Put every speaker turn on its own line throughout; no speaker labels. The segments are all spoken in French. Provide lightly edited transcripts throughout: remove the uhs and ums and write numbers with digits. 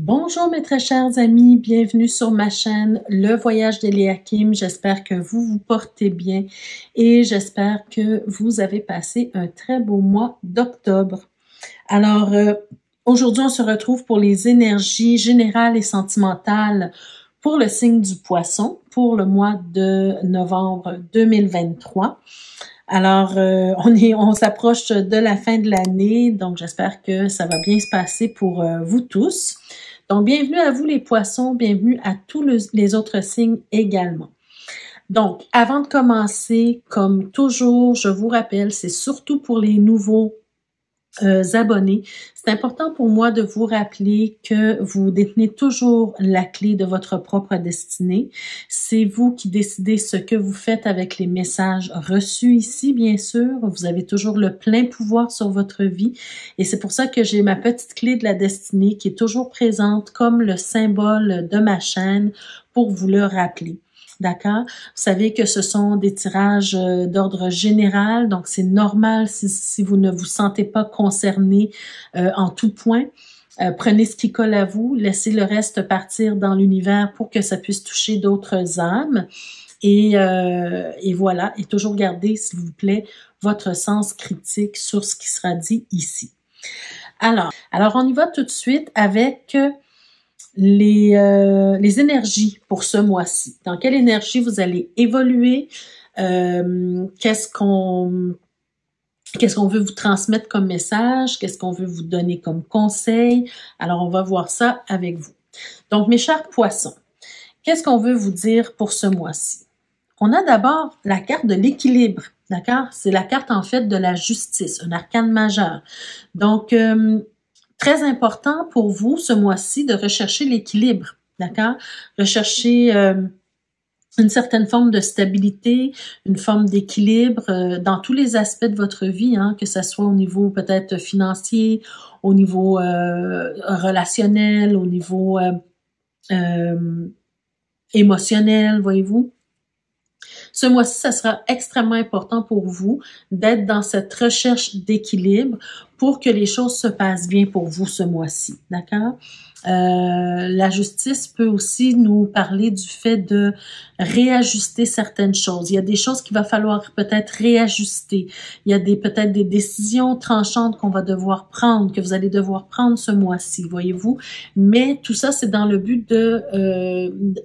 Bonjour mes très chers amis, bienvenue sur ma chaîne Le Voyage d'Eliakim. J'espère que vous vous portez bien et j'espère que vous avez passé un très beau mois d'octobre. Alors, aujourd'hui, on se retrouve pour les énergies générales et sentimentales pour le signe du Poisson pour le mois de novembre 2023. Alors, on s'approche de la fin de l'année, donc j'espère que ça va bien se passer pour vous tous. Donc, bienvenue à vous les poissons, bienvenue à tous les autres signes également. Donc, avant de commencer, comme toujours, je vous rappelle, c'est surtout pour les nouveaux abonnés. C'est important pour moi de vous rappeler que vous détenez toujours la clé de votre propre destinée. C'est vous qui décidez ce que vous faites avec les messages reçus ici, bien sûr. Vous avez toujours le plein pouvoir sur votre vie et c'est pour ça que j'ai ma petite clé de la destinée qui est toujours présente comme le symbole de ma chaîne pour vous le rappeler. D'accord? Vous savez que ce sont des tirages d'ordre général, donc c'est normal si vous ne vous sentez pas concerné en tout point. Prenez ce qui colle à vous, laissez le reste partir dans l'univers pour que ça puisse toucher d'autres âmes. Et voilà, et toujours garder, s'il vous plaît, votre sens critique sur ce qui sera dit ici. Alors on y va tout de suite avec les énergies pour ce mois-ci. Dans quelle énergie vous allez évoluer? Qu'est-ce qu'on veut vous transmettre comme message? Qu'est-ce qu'on veut vous donner comme conseil? Alors, on va voir ça avec vous. Donc, mes chers poissons, qu'est-ce qu'on veut vous dire pour ce mois-ci? On a d'abord la carte de l'équilibre, d'accord? C'est la carte, en fait, de la justice, un arcane majeur. Donc, très important pour vous ce mois-ci de rechercher l'équilibre, d'accord? Rechercher une certaine forme de stabilité, une forme d'équilibre dans tous les aspects de votre vie, hein, que ce soit au niveau peut-être financier, au niveau relationnel, au niveau émotionnel, voyez-vous. Ce mois-ci, ça sera extrêmement important pour vous d'être dans cette recherche d'équilibre pour que les choses se passent bien pour vous ce mois-ci, d'accord? La justice peut aussi nous parler du fait de réajuster certaines choses. Il y a des choses qu'il va falloir peut-être réajuster. Il y a peut-être des décisions tranchantes qu'on va devoir prendre, que vous allez devoir prendre ce mois-ci, voyez-vous. Mais tout ça, c'est dans le but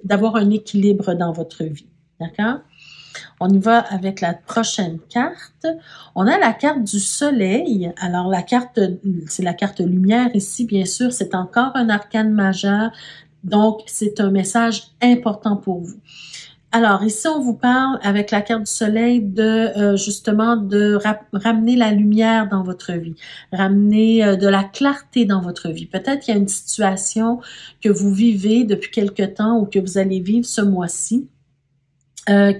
d'avoir un équilibre dans votre vie, d'accord? On y va avec la prochaine carte. On a la carte du soleil. Alors, la carte, c'est la carte lumière ici, bien sûr. C'est encore un arcane majeur. Donc, c'est un message important pour vous. Alors, ici, on vous parle avec la carte du soleil de justement de ramener la lumière dans votre vie, ramener de la clarté dans votre vie. Peut-être qu'il y a une situation que vous vivez depuis quelque temps ou que vous allez vivre ce mois-ci.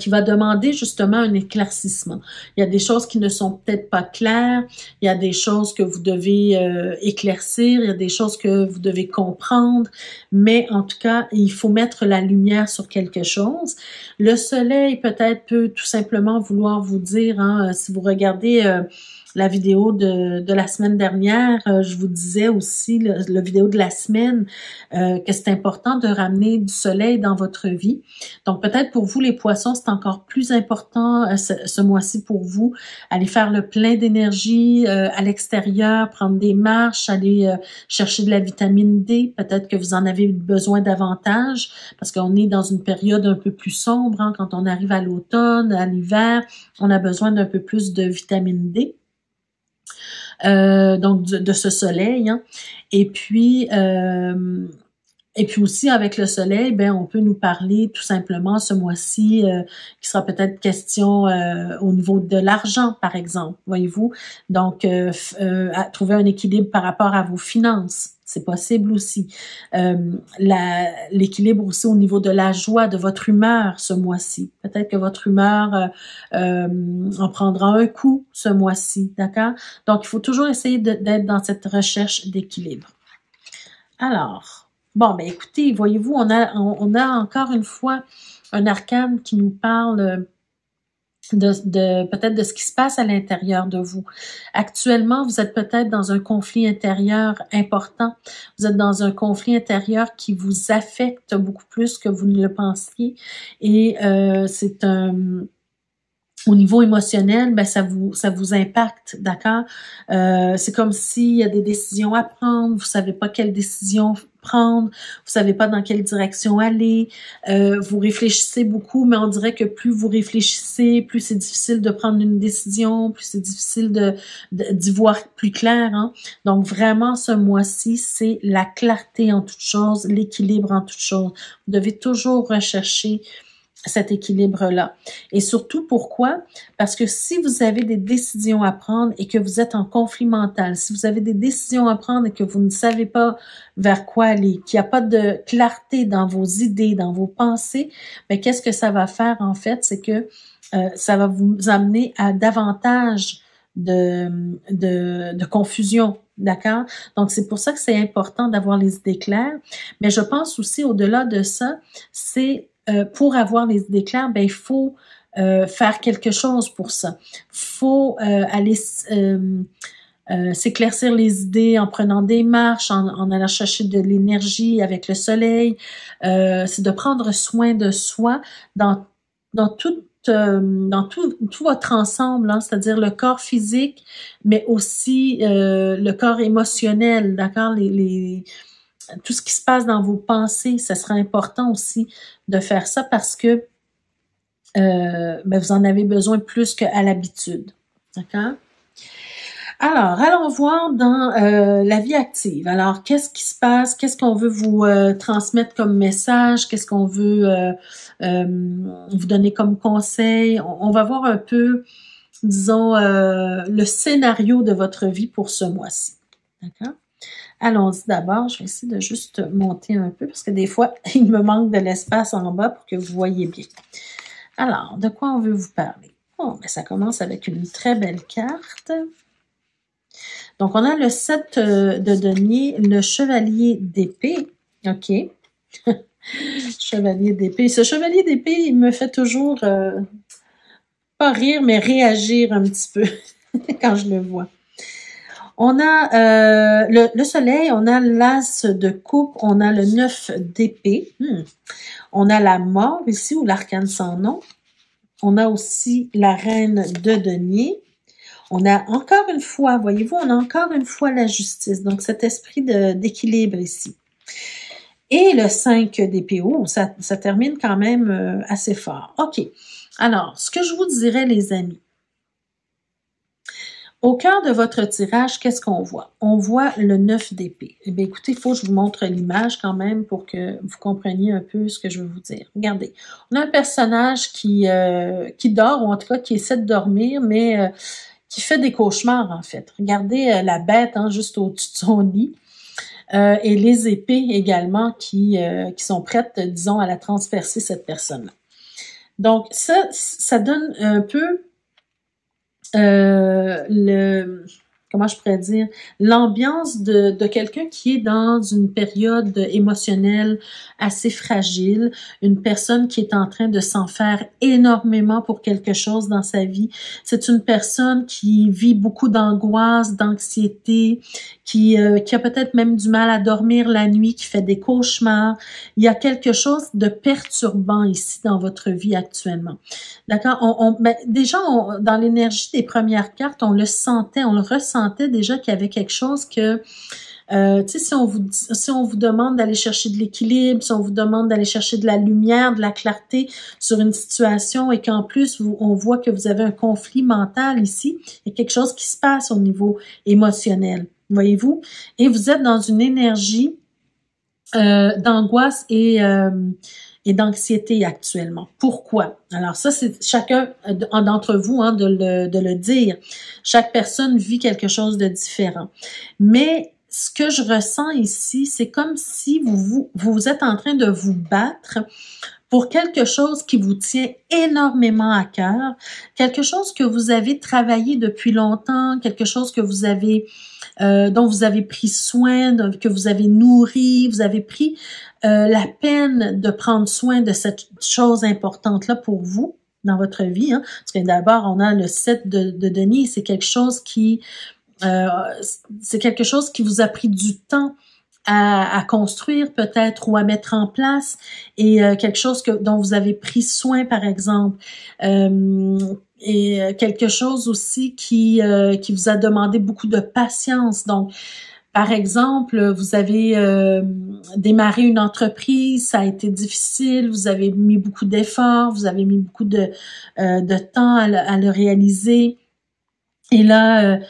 Qui va demander justement un éclaircissement. Il y a des choses qui ne sont peut-être pas claires, il y a des choses que vous devez éclaircir, il y a des choses que vous devez comprendre, mais en tout cas, il faut mettre la lumière sur quelque chose. Le soleil peut-être peut tout simplement vouloir vous dire, hein, si vous regardez la vidéo de la semaine dernière, je vous disais aussi, la vidéo de la semaine, que c'est important de ramener du soleil dans votre vie. Donc peut-être pour vous les poissons, c'est encore plus important ce mois-ci pour vous. Aller faire le plein d'énergie à l'extérieur, prendre des marches, aller chercher de la vitamine D. Peut-être que vous en avez besoin davantage parce qu'on est dans une période un peu plus sombre. Hein, quand on arrive à l'automne, à l'hiver, on a besoin d'un peu plus de vitamine D. Donc de ce soleil, hein. Et puis aussi avec le soleil, ben on peut nous parler tout simplement ce mois-ci, qui sera peut-être question au niveau de l'argent, par exemple, voyez-vous. Donc trouver un équilibre par rapport à vos finances. C'est possible aussi. L'équilibre aussi au niveau de la joie, de votre humeur ce mois-ci. Peut-être que votre humeur en prendra un coup ce mois-ci, d'accord? Donc, il faut toujours essayer d'être dans cette recherche d'équilibre. Alors, bon, ben écoutez, voyez-vous, on a encore une fois un arcane qui nous parle peut-être de ce qui se passe à l'intérieur de vous. Actuellement, vous êtes peut-être dans un conflit intérieur important. Vous êtes dans un conflit intérieur qui vous affecte beaucoup plus que vous ne le pensiez. Et c'est au niveau émotionnel, ben ça vous impacte, d'accord? C'est comme s'il y a des décisions à prendre, vous savez pas quelle décision prendre, vous savez pas dans quelle direction aller, vous réfléchissez beaucoup, mais on dirait que plus vous réfléchissez, plus c'est difficile de prendre une décision, plus c'est difficile d'y voir plus clair, hein? Donc vraiment, ce mois-ci, c'est la clarté en toute chose, l'équilibre en toute chose. Vous devez toujours rechercher cet équilibre-là. Et surtout, pourquoi? Parce que si vous avez des décisions à prendre et que vous êtes en conflit mental, si vous avez des décisions à prendre et que vous ne savez pas vers quoi aller, qu'il n'y a pas de clarté dans vos idées, dans vos pensées, ben qu'est-ce que ça va faire en fait? C'est que ça va vous amener à davantage de confusion. D'accord? Donc, c'est pour ça que c'est important d'avoir les idées claires. Mais je pense aussi, au-delà de ça, c'est pour avoir les idées claires, ben il faut faire quelque chose pour ça. faut aller s'éclaircir les idées en prenant des marches, en allant chercher de l'énergie avec le soleil. C'est de prendre soin de soi dans tout votre ensemble, hein, c'est-à-dire le corps physique, mais aussi le corps émotionnel, d'accord? Tout ce qui se passe dans vos pensées, ça sera important aussi de faire ça parce que vous en avez besoin plus qu'à l'habitude. D'accord? Alors, allons voir dans la vie active. Alors, qu'est-ce qui se passe? Qu'est-ce qu'on veut vous transmettre comme message? Qu'est-ce qu'on veut vous donner comme conseil? On va voir un peu, disons, le scénario de votre vie pour ce mois-ci. D'accord? Allons-y d'abord. Je vais essayer de juste monter un peu parce que des fois, il me manque de l'espace en bas pour que vous voyez bien. Alors, de quoi on veut vous parler? Bon, ben, ça commence avec une très belle carte. Donc, on a le 7 de denier, le chevalier d'épée. OK. Chevalier d'épée. Ce chevalier d'épée, il me fait toujours, pas rire, mais réagir un petit peu quand je le vois. On a le soleil, on a l'as de coupe, on a le 9 d'épée. On a la mort ici, ou l'arcane sans nom. On a aussi la reine de denier. On a encore une fois, voyez-vous, on a encore une fois la justice. Donc, cet esprit d'équilibre ici. Et le 5 d'épée, ça termine quand même assez fort. OK. Alors, ce que je vous dirais, les amis, au cœur de votre tirage, qu'est-ce qu'on voit? On voit le 9 d'épée. Eh bien, écoutez, il faut que je vous montre l'image quand même pour que vous compreniez un peu ce que je veux vous dire. Regardez, on a un personnage qui dort, ou en tout cas qui essaie de dormir, mais qui fait des cauchemars, en fait. Regardez la bête juste au-dessus de son lit. Et les épées également qui sont prêtes, disons, à la transpercer, cette personne-là. Donc, ça donne un peu comment je pourrais dire, l'ambiance de quelqu'un qui est dans une période émotionnelle assez fragile, une personne qui est en train de s'en faire énormément pour quelque chose dans sa vie. C'est une personne qui vit beaucoup d'angoisse, d'anxiété, qui a peut-être même du mal à dormir la nuit, qui fait des cauchemars. Il y a quelque chose de perturbant ici dans votre vie actuellement. D'accord? Déjà, dans l'énergie des premières cartes, on le sentait, on le ressentait déjà qu'il y avait quelque chose que, tu sais, si on vous demande d'aller chercher de l'équilibre, si on vous demande d'aller chercher de la lumière, de la clarté sur une situation et qu'en plus, on voit que vous avez un conflit mental ici, il y a quelque chose qui se passe au niveau émotionnel, voyez-vous? Et vous êtes dans une énergie d'angoisse et d'anxiété actuellement. Pourquoi? Alors ça, c'est chacun d'entre vous de le dire. Chaque personne vit quelque chose de différent. Mais ce que je ressens ici, c'est comme si vous êtes en train de vous battre pour quelque chose qui vous tient énormément à cœur, quelque chose que vous avez travaillé depuis longtemps, quelque chose que vous avez dont vous avez pris soin, que vous avez nourri, vous avez pris la peine de prendre soin de cette chose importante-là pour vous. dans votre vie, hein, parce que d'abord, on a le 7 de denier, c'est quelque chose qui vous a pris du temps à construire peut-être ou à mettre en place et quelque chose dont vous avez pris soin, par exemple. Et quelque chose aussi qui vous a demandé beaucoup de patience. Donc, par exemple, vous avez démarré une entreprise, ça a été difficile, vous avez mis beaucoup d'efforts, vous avez mis beaucoup de temps à le réaliser. Et là,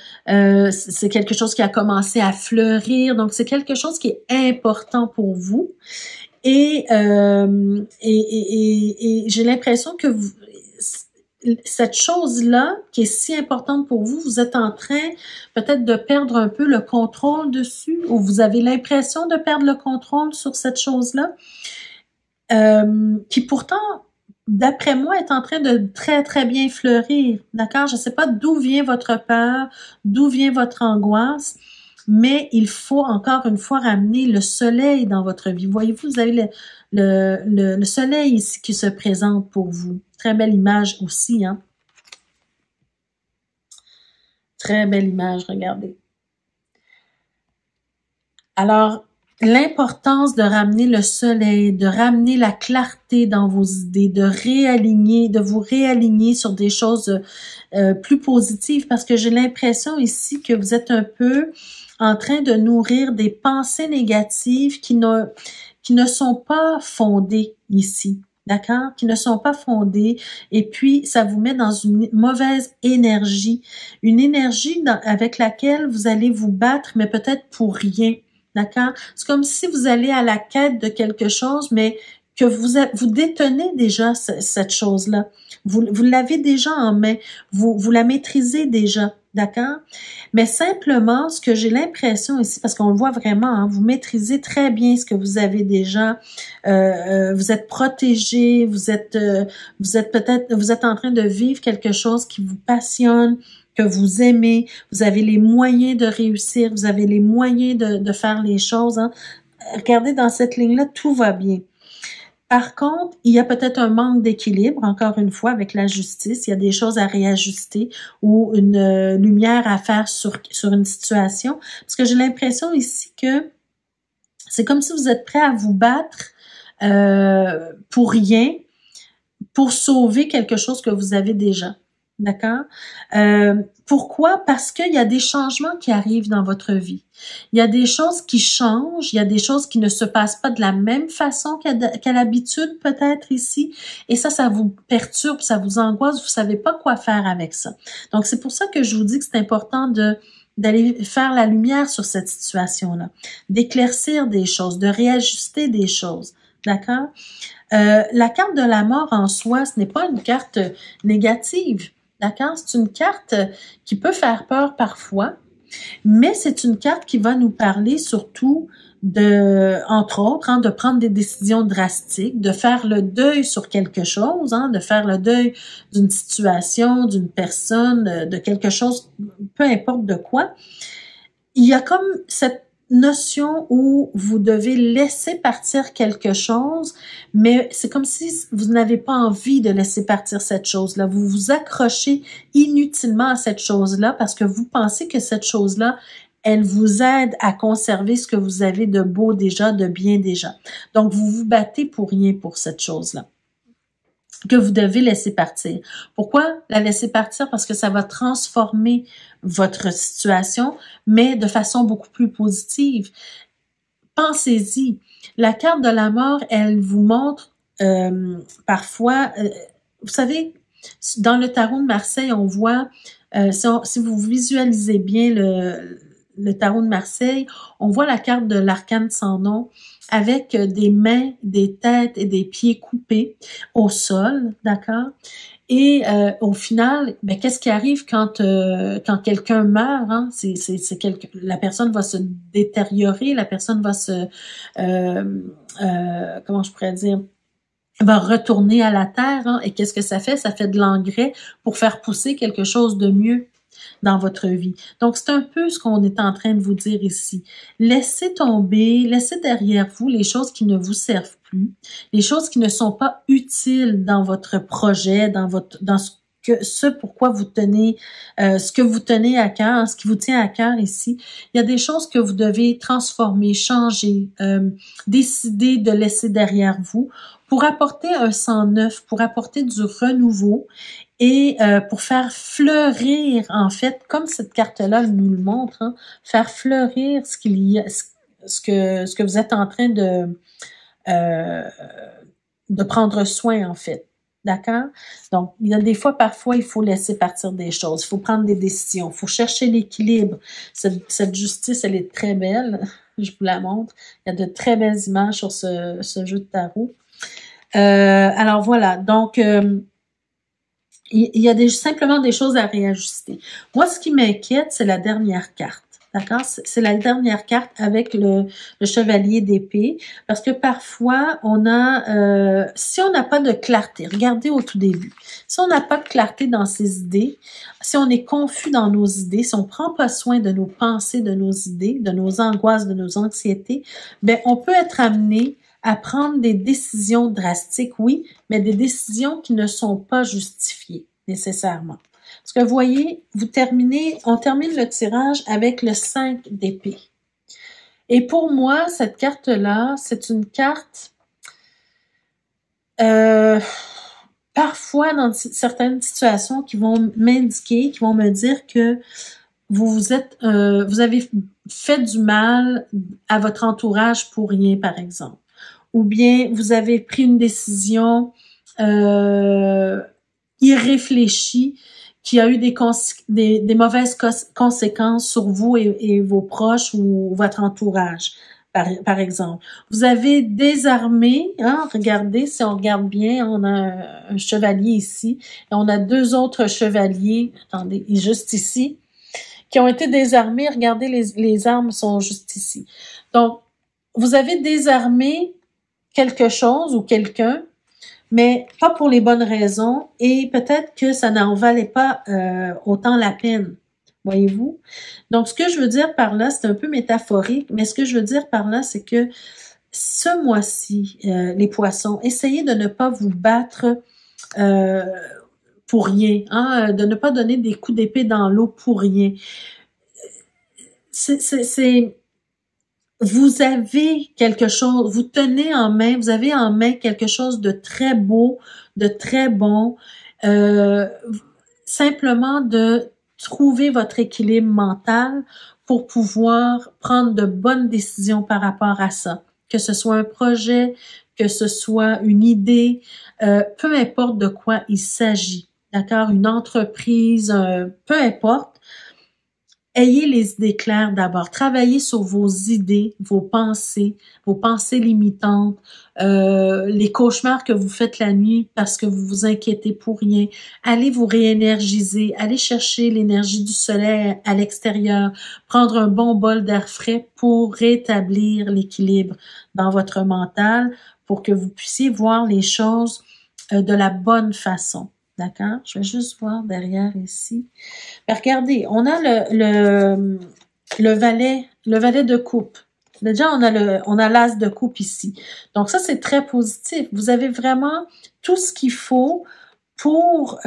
c'est quelque chose qui a commencé à fleurir. Donc, c'est quelque chose qui est important pour vous. Et j'ai l'impression que cette chose-là, qui est si importante pour vous, vous êtes en train peut-être de perdre un peu le contrôle dessus, ou vous avez l'impression de perdre le contrôle sur cette chose-là, qui pourtant, d'après moi, est en train de très, très bien fleurir. D'accord? Je ne sais pas d'où vient votre peur, d'où vient votre angoisse, mais il faut encore une fois ramener le soleil dans votre vie. Voyez-vous, vous avez le soleil ici qui se présente pour vous. Très belle image aussi, hein? Très belle image, regardez. Alors, l'importance de ramener le soleil, de ramener la clarté dans vos idées, de vous réaligner sur des choses plus positives, parce que j'ai l'impression ici que vous êtes un peu en train de nourrir des pensées négatives qui ne sont pas fondées ici. D'accord? Qui ne sont pas fondées, et puis ça vous met dans une mauvaise énergie. Une énergie avec laquelle vous allez vous battre, mais peut-être pour rien. D'accord? C'est comme si vous allez à la quête de quelque chose, mais que vous détenez déjà cette chose-là. Vous l'avez déjà en main. Vous la maîtrisez déjà. D'accord? Mais simplement, ce que j'ai l'impression ici, parce qu'on le voit vraiment, hein, vous maîtrisez très bien ce que vous avez déjà. Vous êtes protégé, vous êtes en train de vivre quelque chose qui vous passionne, que vous aimez, vous avez les moyens de réussir, vous avez les moyens de faire les choses. Hein. Regardez, dans cette ligne-là, tout va bien. Par contre, il y a peut-être un manque d'équilibre, encore une fois, avec la justice. Il y a des choses à réajuster ou une lumière à faire sur une situation. Parce que j'ai l'impression ici que c'est comme si vous êtes prêt à vous battre pour rien, pour sauver quelque chose que vous avez déjà. D'accord? Pourquoi? Parce qu'il y a des changements qui arrivent dans votre vie. Il y a des choses qui changent, il y a des choses qui ne se passent pas de la même façon qu'à l'habitude peut-être ici. Et ça vous perturbe, ça vous angoisse, vous savez pas quoi faire avec ça. Donc, c'est pour ça que je vous dis que c'est important d'aller faire la lumière sur cette situation-là, d'éclaircir des choses, de réajuster des choses. D'accord? La carte de la mort en soi, ce n'est pas une carte négative. D'accord? C'est une carte qui peut faire peur parfois, mais c'est une carte qui va nous parler surtout entre autres, hein, de prendre des décisions drastiques, de faire le deuil sur quelque chose, hein, de faire le deuil d'une situation, d'une personne, de quelque chose, peu importe de quoi. Il y a comme cette notion où vous devez laisser partir quelque chose, mais c'est comme si vous n'avez pas envie de laisser partir cette chose-là. Vous vous accrochez inutilement à cette chose-là parce que vous pensez que cette chose-là, elle vous aide à conserver ce que vous avez de beau déjà, de bien déjà. Donc, vous vous battez pour rien pour cette chose-là que vous devez laisser partir. Pourquoi la laisser partir? Parce que ça va transformer votre situation, mais de façon beaucoup plus positive. Pensez-y. La carte de la mort, elle vous montre parfois, vous savez, dans le tarot de Marseille, on voit, si vous visualisez bien le tarot de Marseille, on voit la carte de l'arcane sans nom avec des mains, des têtes et des pieds coupés au sol, d'accord? Et au final, ben, qu'est-ce qui arrive quand quelqu'un meurt? Hein? La personne va se détériorer, la personne va comment je pourrais dire, va retourner à la terre. Hein? Et qu'est-ce que ça fait? Ça fait de l'engrais pour faire pousser quelque chose de mieux. dans votre vie. Donc, c'est un peu ce qu'on est en train de vous dire ici. Laissez tomber, laissez derrière vous les choses qui ne vous servent plus, les choses qui ne sont pas utiles dans votre projet, dans ce pourquoi vous tenez, ce que vous tenez à cœur, ce qui vous tient à cœur ici. Il y a des choses que vous devez transformer, changer, décider de laisser derrière vous pour apporter un sang neuf, pour apporter du renouveau et pour faire fleurir, en fait, comme cette carte-là nous le montre, hein, faire fleurir ce qu'il y a, ce que vous êtes en train de prendre soin, en fait. D'accord? Donc, il y a des fois, parfois, il faut laisser partir des choses. Il faut prendre des décisions. Il faut chercher l'équilibre. Cette justice, elle est très belle. Je vous la montre. Il y a de très belles images sur ce jeu de tarot. Alors, voilà. Donc, il y a simplement des choses à réajuster. Moi, ce qui m'inquiète, c'est la dernière carte. D'accord? C'est la dernière carte avec le chevalier d'épée. Parce que parfois, on a, si on n'a pas de clarté, regardez au tout début, si on n'a pas de clarté dans ses idées, si on est confus dans nos idées, si on prend pas soin de nos pensées, de nos idées, de nos angoisses, de nos anxiétés, ben, on peut être amené à prendre des décisions drastiques, oui, mais des décisions qui ne sont pas justifiées nécessairement. Parce que vous voyez, on termine le tirage avec le 5 d'épée. Et pour moi, cette carte-là, c'est une carte, parfois dans certaines situations qui vont m'indiquer, qui vont me dire que vous avez fait du mal à votre entourage pour rien, par exemple. Ou bien vous avez pris une décision irréfléchie qui a eu des mauvaises conséquences sur vous et vos proches ou votre entourage, par exemple. Vous avez désarmé, hein, regardez, si on regarde bien, on a un chevalier ici, et on a deux autres chevaliers, attendez, juste ici, qui ont été désarmés. Regardez, les armes sont juste ici. Donc, vous avez désarmé quelque chose ou quelqu'un, mais pas pour les bonnes raisons, et peut-être que ça n'en valait pas autant la peine, voyez-vous? Donc, ce que je veux dire par là, c'est un peu métaphorique, mais ce que je veux dire par là, c'est que ce mois-ci, les poissons, essayez de ne pas vous battre pour rien, hein, de ne pas donner des coups d'épée dans l'eau pour rien. Vous avez quelque chose, vous tenez en main, vous avez en main quelque chose de très beau, de très bon, simplement de trouver votre équilibre mental pour pouvoir prendre de bonnes décisions par rapport à ça. Que ce soit un projet, que ce soit une idée, peu importe de quoi il s'agit, d'accord? Une entreprise, peu importe. Ayez les idées claires d'abord. Travaillez sur vos idées, vos pensées limitantes, les cauchemars que vous faites la nuit parce que vous vous inquiétez pour rien. Allez vous réénergiser, allez chercher l'énergie du soleil à l'extérieur, prendre un bon bol d'air frais pour rétablir l'équilibre dans votre mental, pour que vous puissiez voir les choses de la bonne façon. D'accord? Je vais juste voir derrière ici. Mais regardez, on a le valet de coupe. Déjà, on a l'as de coupe ici. Donc ça, c'est très positif. Vous avez vraiment tout ce qu'il faut pour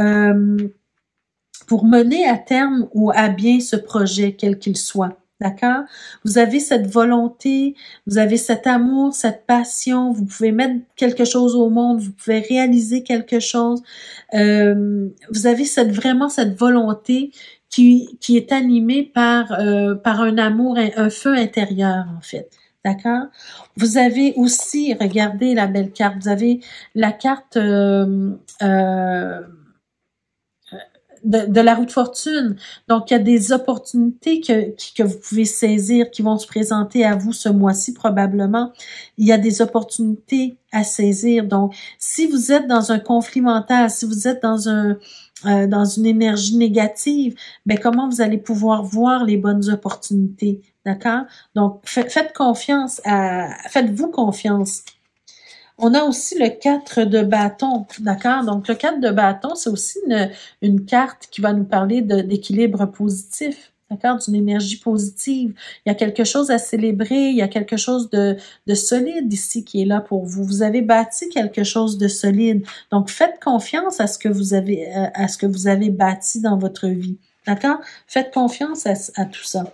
mener à terme ou à bien ce projet, quel qu'il soit. D'accord? Vous avez cette volonté, vous avez cet amour, cette passion, vous pouvez mettre quelque chose au monde, vous pouvez réaliser quelque chose. Vous avez vraiment cette volonté qui est animée par un amour, un feu intérieur, en fait. D'accord? Vous avez aussi, regardez la belle carte, vous avez la carte de la roue de fortune. Donc, il y a des opportunités que vous pouvez saisir, qui vont se présenter à vous ce mois-ci probablement. Il y a des opportunités à saisir. Donc, si vous êtes dans un conflit mental, si vous êtes dans une énergie négative, ben comment vous allez pouvoir voir les bonnes opportunités, d'accord? Donc, faites-vous confiance. On a aussi le 4 de bâton, d'accord? Donc, le 4 de bâton, c'est aussi une carte qui va nous parler d'équilibre positif, d'accord? D'une énergie positive. Il y a quelque chose à célébrer, il y a quelque chose de solide ici qui est là pour vous. Vous avez bâti quelque chose de solide. Donc, faites confiance à ce que vous avez bâti dans votre vie, d'accord? Faites confiance à tout ça.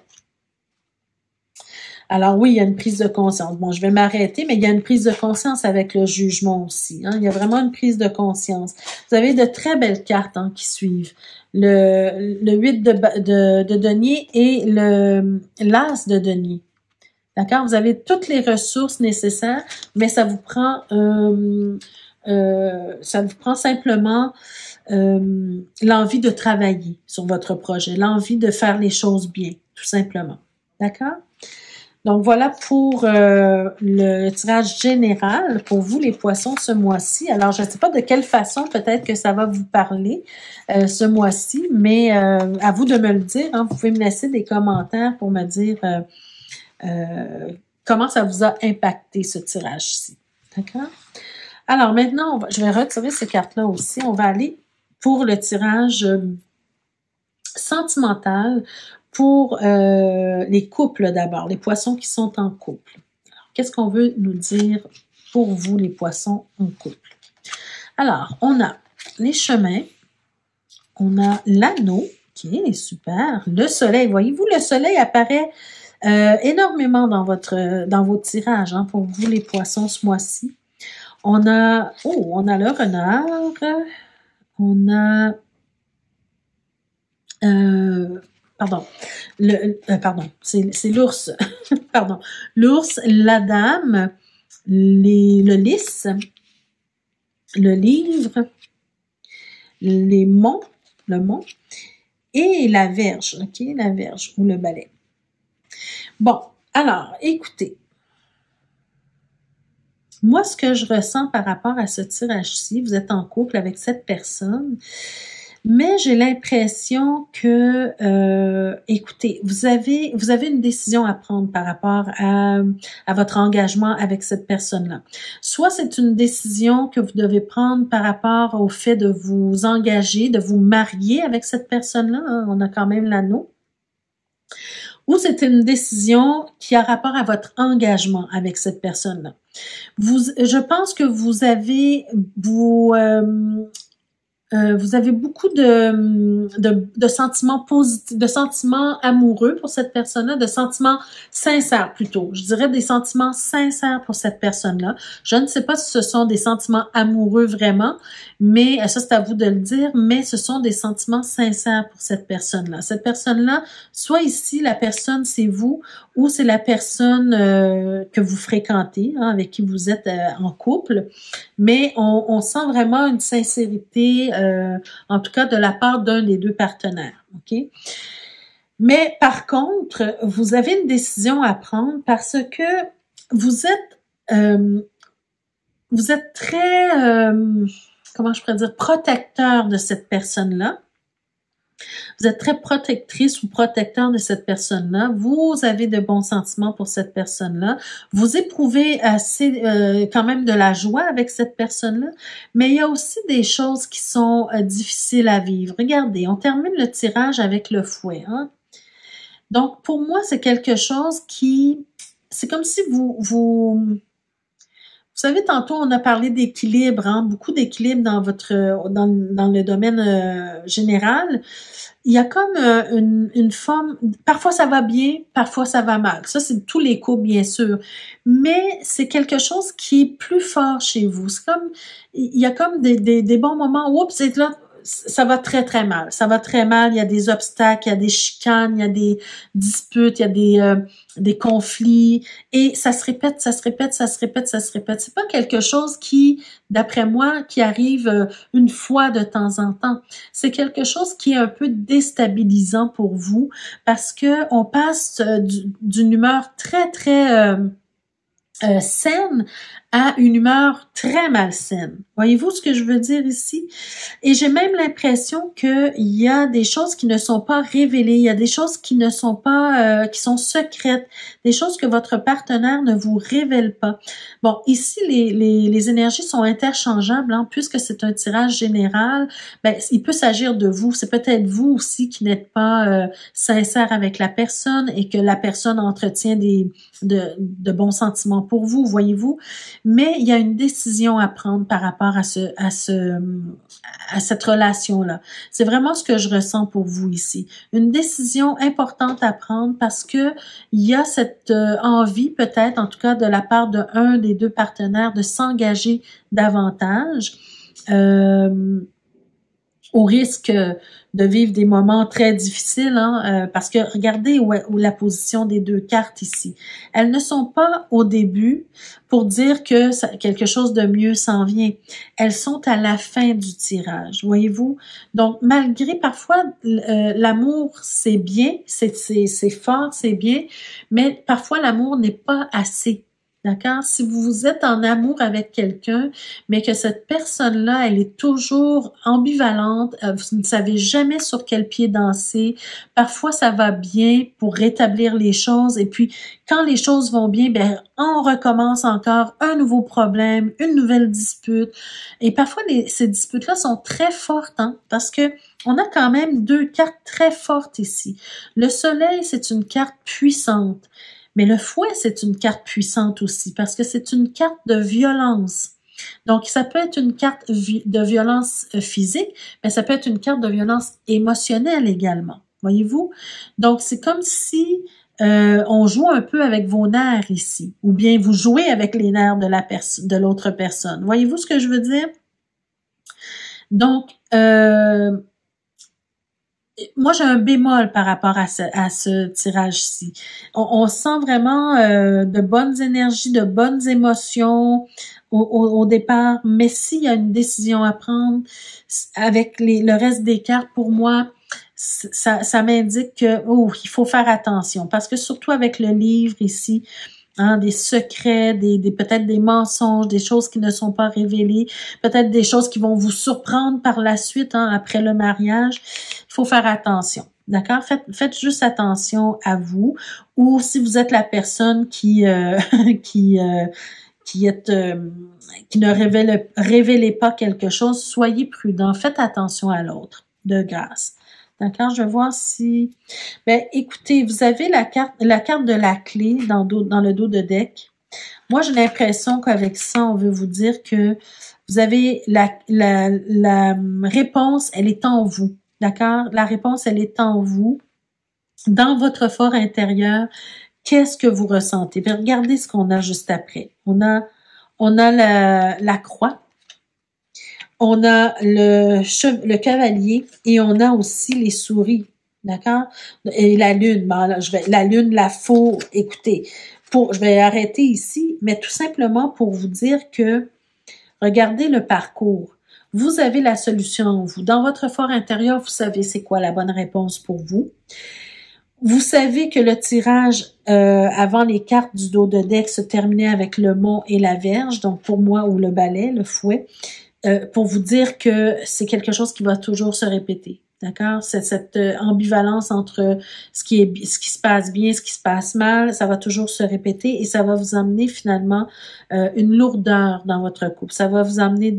Alors oui, il y a une prise de conscience. Bon, je vais m'arrêter, mais il y a une prise de conscience avec le jugement aussi. Hein? Il y a vraiment une prise de conscience. Vous avez de très belles cartes qui suivent. Le 8 de denier et l'as de denier. D'accord? Vous avez toutes les ressources nécessaires, mais ça vous prend simplement l'envie de travailler sur votre projet, l'envie de faire les choses bien, tout simplement. D'accord? Donc, voilà pour le tirage général pour vous, les poissons, ce mois-ci. Alors, je ne sais pas de quelle façon peut-être que ça va vous parler ce mois-ci, mais à vous de me le dire. Hein. Vous pouvez me laisser des commentaires pour me dire comment ça vous a impacté, ce tirage-ci. D'accord? Alors, maintenant, je vais retirer ces cartes-là aussi. On va aller pour le tirage sentimental pour les couples d'abord, les poissons qui sont en couple. Qu'est-ce qu'on veut nous dire pour vous, les poissons en couple? Alors, on a les chemins, on a l'anneau, qui est super, le soleil. Voyez-vous, le soleil apparaît énormément dans vos tirages, hein, pour vous, les poissons, ce mois-ci. On a le renard, on a c'est l'ours. Pardon. L'ours, la dame, le lys, le livre, le mont, et la verge, ok, la verge ou le balai. Bon, alors, écoutez. Moi, ce que je ressens par rapport à ce tirage-ci, vous êtes en couple avec cette personne, mais j'ai l'impression que, écoutez, vous avez une décision à prendre par rapport à votre engagement avec cette personne-là. Soit c'est une décision que vous devez prendre par rapport au fait de vous engager, de vous marier avec cette personne-là. Hein, on a quand même l'anneau. Ou c'est une décision qui a rapport à votre engagement avec cette personne-là. Je pense que vous avez beaucoup de sentiments positifs, de sentiments amoureux pour cette personne-là, de sentiments sincères plutôt. Je dirais des sentiments sincères pour cette personne-là. Je ne sais pas si ce sont des sentiments amoureux vraiment, mais ça c'est à vous de le dire, mais ce sont des sentiments sincères pour cette personne-là. Cette personne-là, soit ici, la personne c'est vous, ou c'est la personne que vous fréquentez, hein, avec qui vous êtes en couple, mais on sent vraiment une sincérité, en tout cas de la part d'un des deux partenaires, ok? Mais par contre, vous avez une décision à prendre parce que vous êtes très, comment je pourrais dire, protecteur de cette personne-là. Vous êtes très protectrice ou protecteur de cette personne-là. Vous avez de bons sentiments pour cette personne-là. Vous éprouvez assez quand même de la joie avec cette personne-là. Mais il y a aussi des choses qui sont difficiles à vivre. Regardez, on termine le tirage avec le fouet. Hein? Donc, pour moi, c'est quelque chose qui... C'est comme si vous savez, tantôt, on a parlé d'équilibre, hein, beaucoup d'équilibre dans le domaine général. Il y a comme une forme, parfois ça va bien, parfois ça va mal. Ça, c'est tous les coups, bien sûr. Mais c'est quelque chose qui est plus fort chez vous. C'est comme, il y a comme des bons moments. Oups, c'est là, ça va très, très mal. Ça va très mal. Il y a des obstacles, il y a des chicanes, il y a des disputes, il y a des conflits. Et ça se répète, ça se répète, ça se répète, ça se répète. C'est pas quelque chose qui, d'après moi, qui arrive une fois de temps en temps. C'est quelque chose qui est un peu déstabilisant pour vous parce que on passe d'une humeur très, très saine à une humeur très malsaine. Voyez-vous ce que je veux dire ici? Et j'ai même l'impression qu'il y a des choses qui ne sont pas révélées, il y a des choses qui ne sont pas, qui sont secrètes, des choses que votre partenaire ne vous révèle pas. Bon, ici, les énergies sont interchangeables, hein, puisque c'est un tirage général, ben, il peut s'agir de vous. C'est peut-être vous aussi qui n'êtes pas sincère avec la personne et que la personne entretient de bons sentiments pour vous, voyez-vous. Mais il y a une décision à prendre par rapport à cette relation-là. C'est vraiment ce que je ressens pour vous ici. Une décision importante à prendre parce que il y a cette envie, peut-être, en tout cas de la part de un des deux partenaires, de s'engager davantage. Au risque de vivre des moments très difficiles, hein, parce que regardez où la position des deux cartes ici. Elles ne sont pas au début pour dire que quelque chose de mieux s'en vient. Elles sont à la fin du tirage, voyez-vous? Donc, malgré parfois l'amour, c'est bien, c'est fort, c'est bien, mais parfois l'amour n'est pas assez. D'accord? Si vous êtes en amour avec quelqu'un, mais que cette personne-là, elle est toujours ambivalente, vous ne savez jamais sur quel pied danser, parfois ça va bien pour rétablir les choses, et puis quand les choses vont bien, ben on recommence encore un nouveau problème, une nouvelle dispute, et parfois ces disputes-là sont très fortes, hein, parce que on a quand même deux cartes très fortes ici. Le soleil, c'est une carte puissante. Mais le fouet, c'est une carte puissante aussi parce que c'est une carte de violence. Donc, ça peut être une carte de violence physique, mais ça peut être une carte de violence émotionnelle également. Voyez-vous? Donc, c'est comme si on joue un peu avec vos nerfs ici, ou bien vous jouez avec les nerfs de l'autre personne. Voyez-vous ce que je veux dire? Donc, moi, j'ai un bémol par rapport à ce tirage-ci. On sent vraiment de bonnes énergies, de bonnes émotions au départ, mais s'il y a une décision à prendre avec le reste des cartes, pour moi, ça m'indique que il faut faire attention parce que surtout avec le livre ici, hein, des secrets, peut-être des mensonges, des choses qui ne sont pas révélées, peut-être des choses qui vont vous surprendre par la suite, hein, après le mariage. Il faut faire attention. D'accord? Faites juste attention à vous. Ou si vous êtes la personne qui ne révélez pas quelque chose, soyez prudent. Faites attention à l'autre, de grâce. D'accord? Je vais voir si... Ben, écoutez, vous avez la carte de la clé dans le dos de deck. Moi, j'ai l'impression qu'avec ça, on veut vous dire que vous avez la réponse, elle est en vous. D'accord? La réponse, elle est en vous. Dans votre fort intérieur, qu'est-ce que vous ressentez? Puis regardez ce qu'on a juste après. On a la croix. On a le cavalier et on a aussi les souris, d'accord? Et la lune, bon, là, la lune, la faux, écoutez, je vais arrêter ici, mais tout simplement pour vous dire que, regardez le parcours. Vous avez la solution en vous. Dans votre fort intérieur, vous savez c'est quoi la bonne réponse pour vous. Vous savez que le tirage avant les cartes du dos de deck se terminait avec le mont et la verge, donc pour moi, ou le balai, le fouet. Pour vous dire que c'est quelque chose qui va toujours se répéter, d'accord? Cette ambivalence entre ce qui se passe bien, ce qui se passe mal, ça va toujours se répéter et ça va vous amener finalement une lourdeur dans votre couple. Ça va vous amener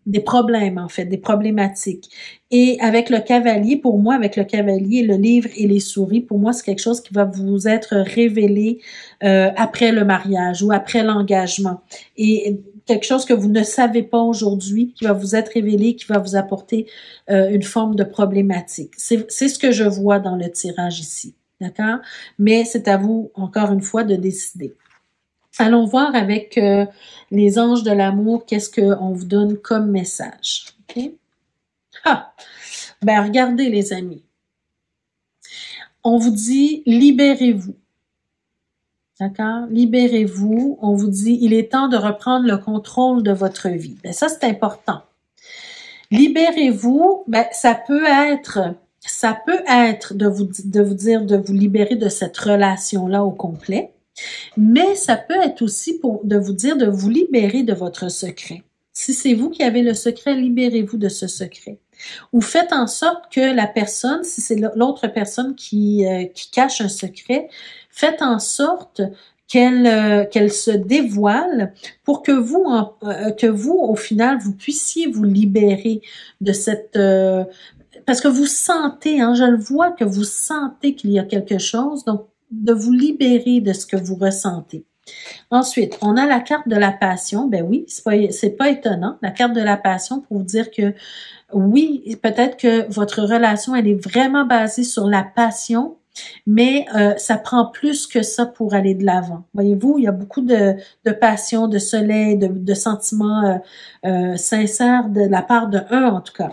des problèmes, en fait, des problématiques. Et avec le cavalier, pour moi, avec le cavalier, le livre et les souris, pour moi, c'est quelque chose qui va vous être révélé après le mariage ou après l'engagement. Et quelque chose que vous ne savez pas aujourd'hui, qui va vous être révélé, qui va vous apporter une forme de problématique. C'est ce que je vois dans le tirage ici, d'accord? Mais c'est à vous, encore une fois, de décider. Allons voir avec les anges de l'amour, qu'est-ce qu'on vous donne comme message. OK? Ben regardez les amis. On vous dit libérez-vous. D'accord? Libérez-vous. On vous dit il est temps de reprendre le contrôle de votre vie. Ben ça c'est important. Libérez-vous, ben ça peut être ça peut être de vous dire de vous libérer de cette relation-là au complet, mais ça peut être aussi de vous dire de vous libérer de votre secret. Si c'est vous qui avez le secret, libérez-vous de ce secret. Ou faites en sorte que la personne, si c'est l'autre personne qui cache un secret, faites en sorte qu'elle se dévoile pour que vous, au final, vous puissiez vous libérer de cette... parce que vous sentez, je le vois que vous sentez qu'il y a quelque chose, donc de vous libérer de ce que vous ressentez. Ensuite, on a la carte de la passion. Ben oui, c'est pas étonnant. La carte de la passion pour vous dire que oui, peut-être que votre relation, elle est vraiment basée sur la passion, mais ça prend plus que ça pour aller de l'avant. Voyez-vous, il y a beaucoup de passion, de soleil, de sentiments sincères de la part de un, en tout cas.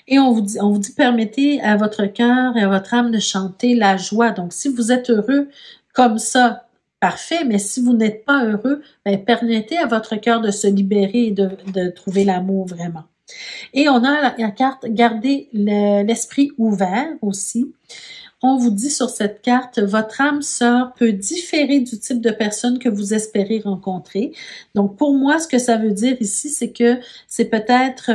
Et on vous dit, permettez à votre cœur et à votre âme de chanter la joie. Donc, si vous êtes heureux comme ça, parfait, mais si vous n'êtes pas heureux, permettez à votre cœur de se libérer et de trouver l'amour vraiment. Et on a la carte, gardez l'esprit ouvert aussi. On vous dit sur cette carte, votre âme sœur peut différer du type de personne que vous espérez rencontrer. Donc, pour moi, ce que ça veut dire ici, c'est que c'est peut-être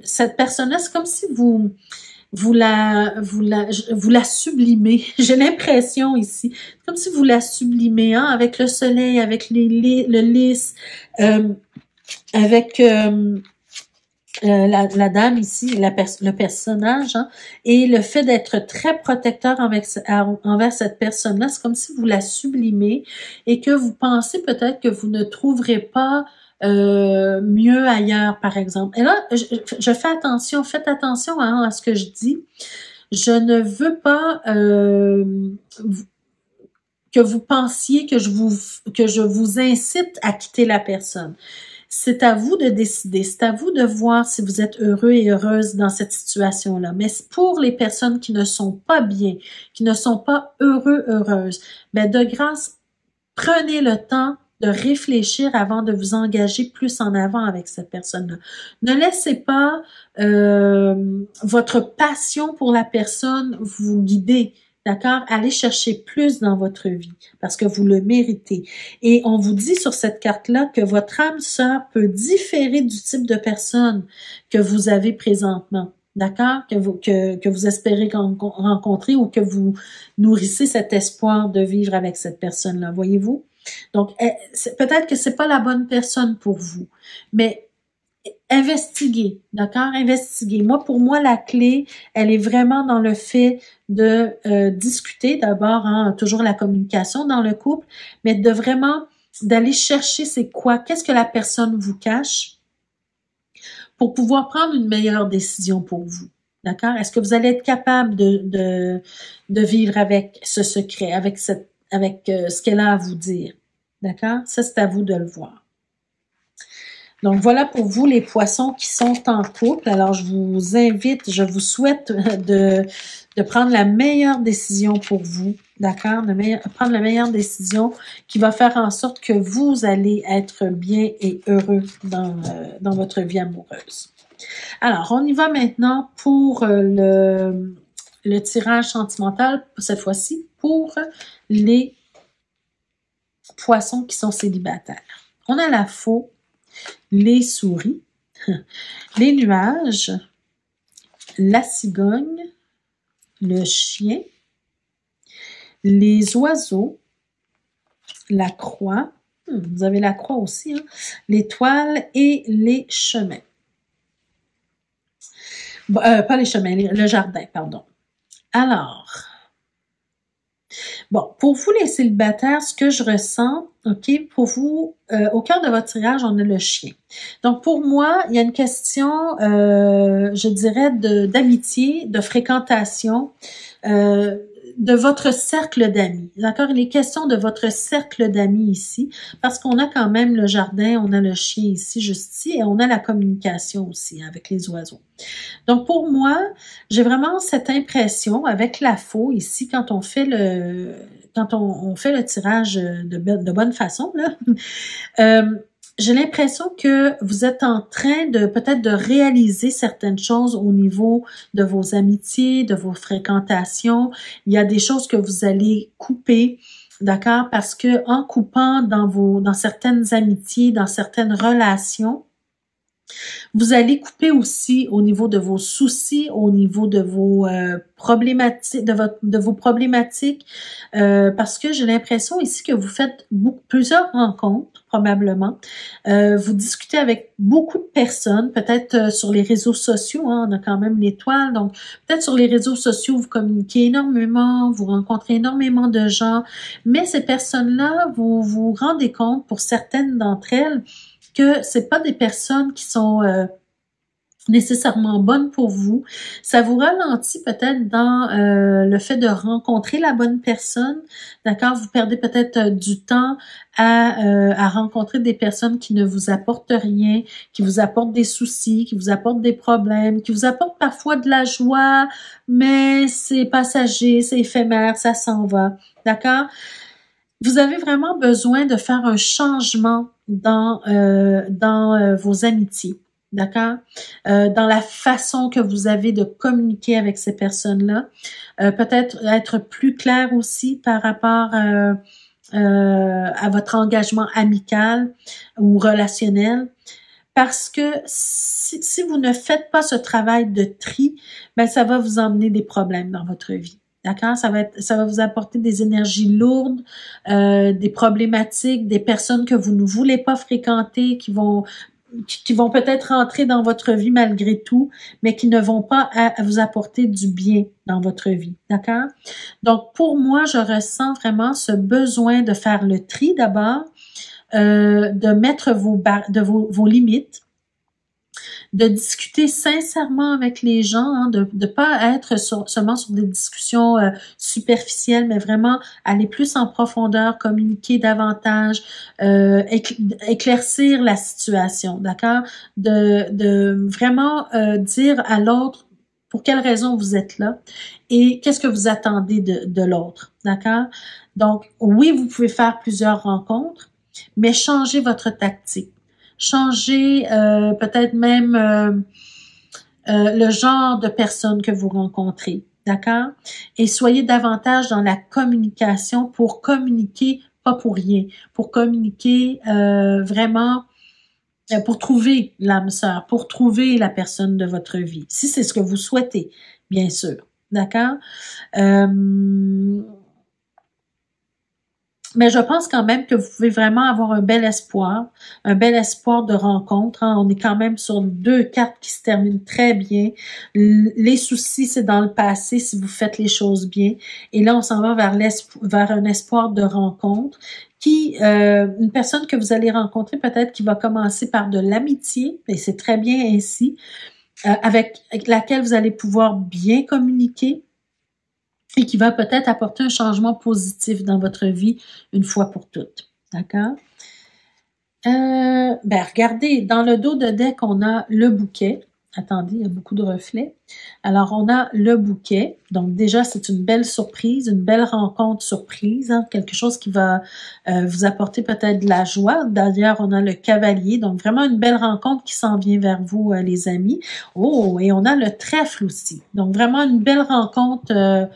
cette personne-là, c'est comme si vous la sublimez. J'ai l'impression ici, comme si vous la sublimez, avec le soleil, avec le lys, avec la dame ici, le personnage, et le fait d'être très protecteur envers cette personne-là, c'est comme si vous la sublimez et que vous pensez peut-être que vous ne trouverez pas mieux ailleurs, par exemple. Et là, je fais attention, faites attention à ce que je dis. Je ne veux pas que vous pensiez que je vous incite à quitter la personne. C'est à vous de décider, c'est à vous de voir si vous êtes heureux et heureuse dans cette situation-là. Mais pour les personnes qui ne sont pas bien, qui ne sont pas heureuses, de grâce, prenez le temps de réfléchir avant de vous engager plus en avant avec cette personne-là. Ne laissez pas votre passion pour la personne vous guider. D'accord? Allez chercher plus dans votre vie parce que vous le méritez. Et on vous dit sur cette carte-là que votre âme sœur peut différer du type de personne que vous avez présentement. D'accord? Que vous espérez rencontrer ou que vous nourrissez cet espoir de vivre avec cette personne-là. Voyez-vous? Donc, peut-être que c'est pas la bonne personne pour vous, mais investiguez, d'accord? Investiguez. Pour moi, la clé, elle est vraiment dans le fait de discuter d'abord, toujours la communication dans le couple, mais d'aller chercher qu'est-ce que la personne vous cache pour pouvoir prendre une meilleure décision pour vous. D'accord? Est-ce que vous allez être capable de vivre avec ce secret, avec ce qu'elle a à vous dire? D'accord? Ça, c'est à vous de le voir. Donc, voilà pour vous les poissons qui sont en couple. Alors, je vous souhaite de prendre la meilleure décision pour vous, d'accord? Prendre la meilleure décision qui va faire en sorte que vous allez être bien et heureux dans votre vie amoureuse. Alors, on y va maintenant pour le tirage sentimental, cette fois-ci, pour les poissons qui sont célibataires. On a la faux, les souris, les nuages, la cigogne, le chien, les oiseaux, la croix, vous avez la croix aussi, l'étoile et les chemins. Pas les chemins, le jardin, pardon. Alors, pour vous les célibataires, ce que je ressens, pour vous, au cœur de votre tirage, on a le chien. Donc, pour moi, il y a une question, je dirais, d'amitié, de fréquentation, de votre cercle d'amis. D'accord? Il est question de votre cercle d'amis ici, parce qu'on a quand même le jardin, on a le chien ici, juste ici, et on a la communication aussi avec les oiseaux. Donc, pour moi, j'ai vraiment cette impression avec la faux ici, quand on fait le tirage de bonne façon, là, j'ai l'impression que vous êtes en train de peut-être de réaliser certaines choses au niveau de vos amitiés, de vos fréquentations. Il y a des choses que vous allez couper, d'accord? Parce que en coupant dans certaines amitiés, dans certaines relations, vous allez couper aussi au niveau de vos soucis, au niveau de vos problématiques, de vos problématiques, parce que j'ai l'impression ici que vous faites plusieurs rencontres, probablement. Vous discutez avec beaucoup de personnes, peut-être sur les réseaux sociaux, hein, on a quand même l'étoile, donc peut-être sur les réseaux sociaux, vous communiquez énormément, vous rencontrez énormément de gens, mais ces personnes-là, vous vous rendez compte, pour certaines d'entre elles, que c'est pas des personnes qui sont nécessairement bonnes pour vous. Ça vous ralentit peut-être dans le fait de rencontrer la bonne personne. D'accord? Vous perdez peut-être du temps à rencontrer des personnes qui ne vous apportent rien, qui vous apportent des soucis, qui vous apportent des problèmes, qui vous apportent parfois de la joie, mais c'est passager, c'est éphémère, ça s'en va. D'accord? Vous avez vraiment besoin de faire un changement dans vos amitiés, d'accord? Dans la façon que vous avez de communiquer avec ces personnes-là. Peut-être être plus clair aussi par rapport à votre engagement amical ou relationnel. Parce que si vous ne faites pas ce travail de tri, ben ça va vous emmener des problèmes dans votre vie. D'accord? Ça va vous apporter des énergies lourdes, des problématiques, des personnes que vous ne voulez pas fréquenter, qui vont peut-être entrer dans votre vie malgré tout, mais qui ne vont pas vous apporter du bien dans votre vie. D'accord? Donc, pour moi, je ressens vraiment ce besoin de faire le tri d'abord, de mettre vos limites, de discuter sincèrement avec les gens, hein, de pas être seulement sur des discussions superficielles, mais vraiment aller plus en profondeur, communiquer davantage, éclaircir la situation, d'accord? De vraiment dire à l'autre pour quelle raison vous êtes là et qu'est-ce que vous attendez de l'autre, d'accord? Donc, oui, vous pouvez faire plusieurs rencontres, mais changez votre tactique. Changez peut-être même le genre de personnes que vous rencontrez, d'accord? Et soyez davantage dans la communication pour communiquer, pas pour rien, pour communiquer vraiment, pour trouver l'âme sœur, pour trouver la personne de votre vie, si c'est ce que vous souhaitez, bien sûr, d'accord? Mais je pense quand même que vous pouvez vraiment avoir un bel espoir de rencontre. Hein. On est quand même sur 2 cartes qui se terminent très bien. Les soucis, c'est dans le passé si vous faites les choses bien. Et là, on s'en va vers un espoir de rencontre une personne que vous allez rencontrer peut-être qui va commencer par de l'amitié, et c'est très bien ainsi, avec laquelle vous allez pouvoir bien communiquer, et qui va peut-être apporter un changement positif dans votre vie une fois pour toutes. D'accord? Regardez, dans le dos de deck, on a le bouquet. Attendez, il y a beaucoup de reflets. Alors, on a le bouquet. Donc, déjà, c'est une belle surprise, une belle rencontre surprise, hein, quelque chose qui va vous apporter peut-être de la joie. D'ailleurs, on a le cavalier. Donc, vraiment une belle rencontre qui s'en vient vers vous, les amis. Oh, et on a le trèfle aussi. Donc, vraiment une belle rencontre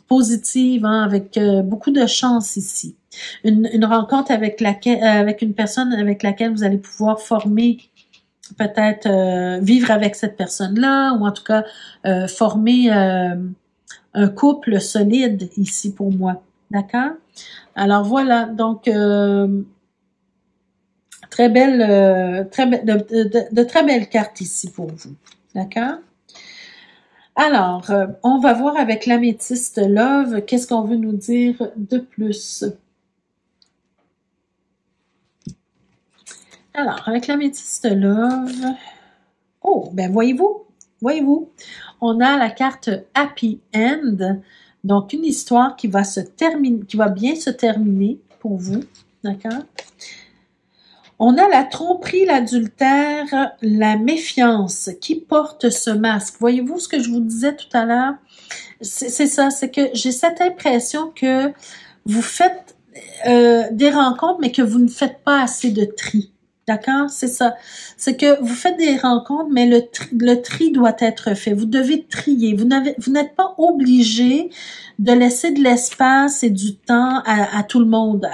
positive, hein, avec beaucoup de chance ici. Une rencontre avec une personne avec laquelle vous allez pouvoir former peut-être vivre avec cette personne-là, ou en tout cas former un couple solide ici pour moi. D'accord? Alors voilà, donc très belle, de très belles cartes ici pour vous. D'accord? Alors, on va voir avec l'améthyste Love, qu'est-ce qu'on veut nous dire de plus. Alors, avec l'améthyste Love, oh, ben voyez-vous, on a la carte Happy End, donc une histoire qui va bien se terminer pour vous, d'accord? On a la tromperie, l'adultère, la méfiance qui porte ce masque. Voyez-vous ce que je vous disais tout à l'heure? C'est ça, c'est que j'ai cette impression que vous faites des rencontres, mais que vous ne faites pas assez de tri. D'accord? C'est ça. C'est que vous faites des rencontres, mais le tri doit être fait. Vous devez trier. Vous n'êtes pas obligé de laisser de l'espace et du temps à tout le monde,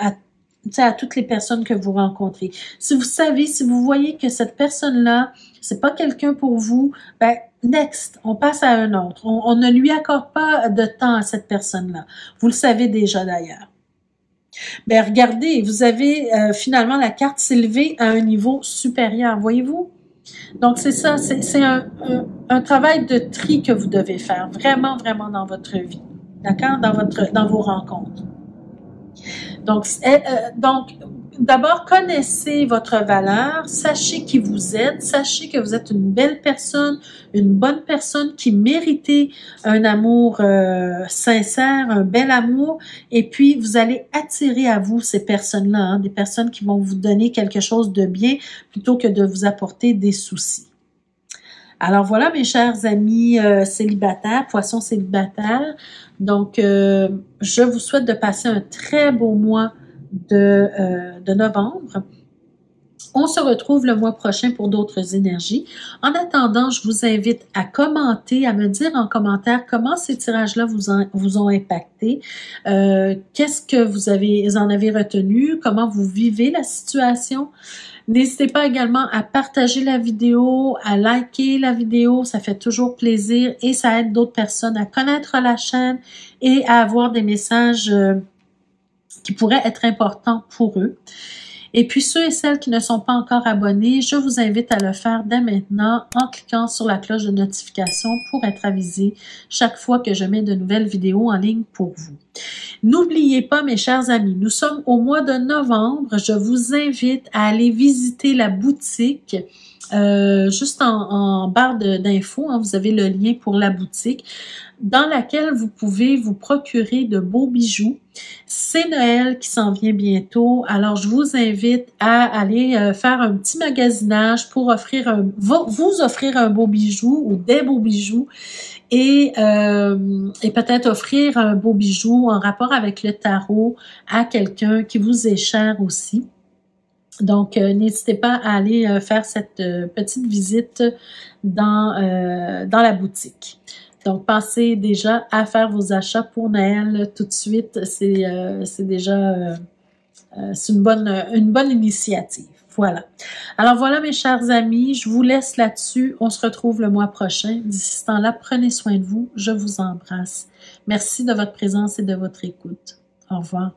à toutes les personnes que vous rencontrez. Si vous savez, si vous voyez que cette personne-là, c'est pas quelqu'un pour vous, ben, next, on passe à un autre. On ne lui accorde pas de temps à cette personne-là. Vous le savez déjà d'ailleurs. Ben regardez, vous avez finalement la carte s'élever à un niveau supérieur, voyez-vous? Donc c'est ça, c'est un travail de tri que vous devez faire, vraiment, vraiment dans votre vie, d'accord? Dans vos rencontres. Donc d'abord, connaissez votre valeur, sachez qui vous êtes, sachez que vous êtes une belle personne, une bonne personne qui méritait un amour sincère, un bel amour, et puis vous allez attirer à vous ces personnes-là, hein, des personnes qui vont vous donner quelque chose de bien plutôt que de vous apporter des soucis. Alors voilà, mes chers amis célibataires, poissons célibataires. Donc, je vous souhaite de passer un très beau mois de novembre. On se retrouve le mois prochain pour d'autres énergies. En attendant, je vous invite à commenter, à me dire en commentaire comment ces tirages-là vous ont impacté, qu'est-ce que vous en avez retenu, comment vous vivez la situation. N'hésitez pas également à partager la vidéo, à liker la vidéo, ça fait toujours plaisir et ça aide d'autres personnes à connaître la chaîne et à avoir des messages qui pourraient être importants pour eux. Et puis ceux et celles qui ne sont pas encore abonnés, je vous invite à le faire dès maintenant en cliquant sur la cloche de notification pour être avisé chaque fois que je mets de nouvelles vidéos en ligne pour vous. N'oubliez pas, mes chers amis, nous sommes au mois de novembre. Je vous invite à aller visiter la boutique. Juste en barre d'infos, hein, vous avez le lien pour la boutique dans laquelle vous pouvez vous procurer de beaux bijoux. C'est Noël qui s'en vient bientôt, alors je vous invite à aller faire un petit magasinage pour vous offrir un beau bijou ou des beaux bijoux et peut-être offrir un beau bijou en rapport avec le tarot à quelqu'un qui vous est cher aussi. Donc, n'hésitez pas à aller faire cette petite visite dans la boutique. Donc, pensez déjà à faire vos achats pour Noël tout de suite. C'est déjà c'est une bonne initiative. Voilà. Alors voilà, mes chers amis, je vous laisse là-dessus. On se retrouve le mois prochain. D'ici ce temps-là, prenez soin de vous. Je vous embrasse. Merci de votre présence et de votre écoute. Au revoir.